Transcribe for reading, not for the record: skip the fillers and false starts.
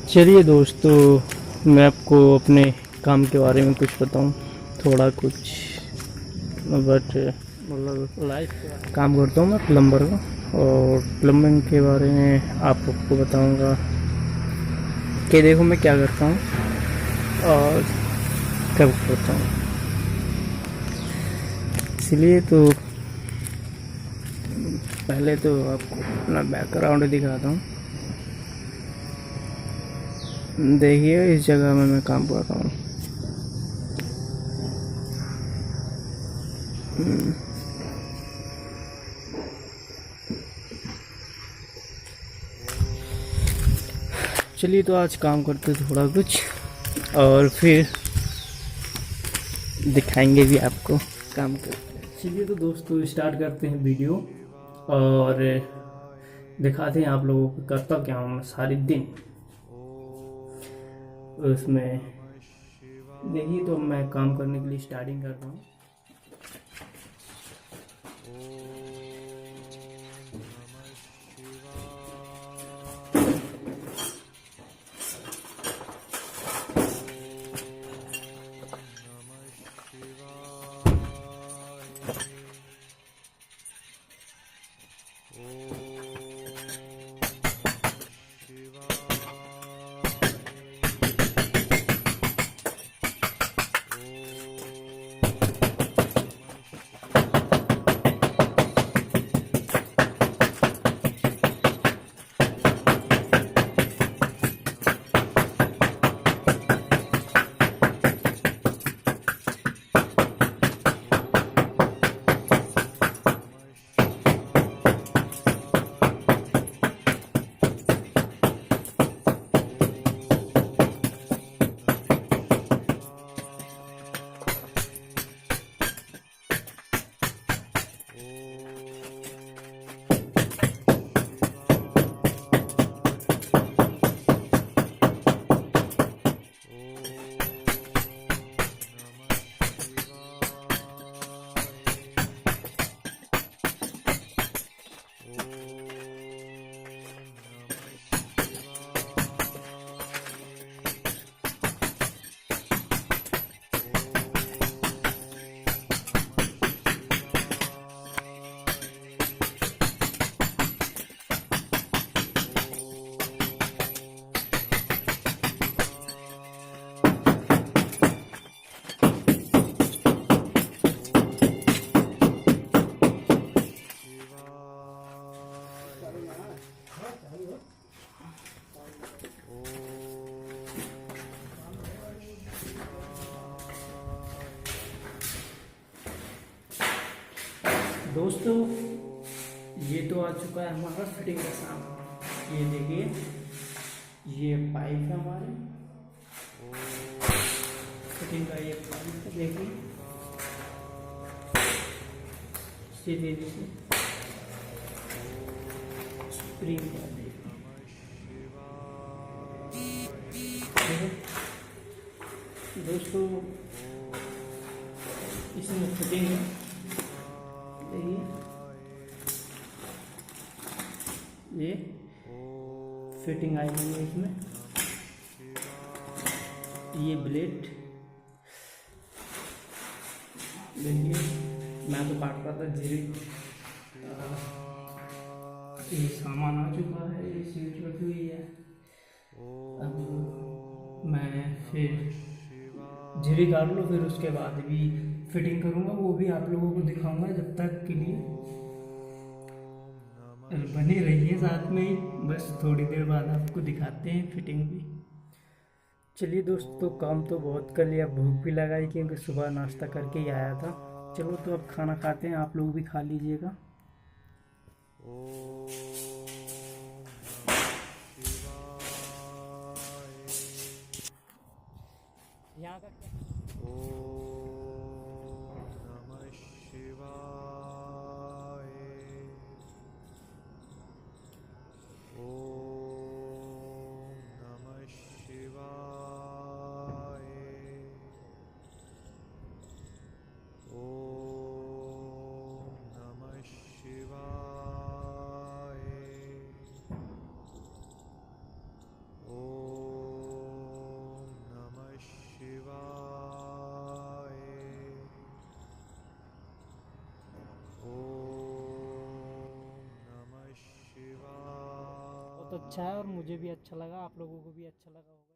चलिए दोस्तों, मैं आपको अपने काम के बारे में कुछ बताऊं। थोड़ा कुछ बट मतलब लाइफ काम करता हूँ मैं प्लम्बर का। और प्लम्बिंग के बारे में आपको बताऊंगा कि देखो मैं क्या करता हूँ और कब करता हूँ। इसलिए तो पहले तो आपको अपना बैकग्राउंड दिखाता हूँ। देखिए इस जगह में मैं काम कर रहा हूँ। चलिए तो आज काम करते थोड़ा कुछ और फिर दिखाएंगे भी आपको काम करते। चलिए तो दोस्तों स्टार्ट करते हैं वीडियो और दिखाते हैं आप लोगों को करता क्या हूँ मैं सारे दिन उसमें। देखिए तो मैं काम करने के लिए स्टार्टिंग करता हूँ। दोस्तों ये तो आ चुका है हमारा फिटिंग का सामान। ये देखिए ये पाइप है हमारे फिटिंग का। ये पाइप है देखिए सीधे से स्प्रिंग का देखिए दोस्तों इसमें फिटिंग है। देखिए ये फिटिंग आई हुई है इसमें। ये ब्लेड देखिए मैं तो काट रहा था धीरे। ये सामान आ चुका है, ये सीट रखी हुई है। अब मैं फिर झिरी काट लो फिर उसके बाद भी फिटिंग करूँगा, वो भी आप लोगों को दिखाऊंगा। जब तक के लिए बने रहिए साथ में ही, बस थोड़ी देर बाद आपको दिखाते हैं फिटिंग भी। चलिए दोस्तों काम तो बहुत कर लिया, भूख भी लगाई क्योंकि सुबह नाश्ता करके ही आया था। चलो तो अब खाना खाते हैं, आप लोग भी खा लीजिएगा। यहाँ का ओम बहुत अच्छा है और मुझे भी अच्छा लगा, आप लोगों को भी अच्छा लगा होगा।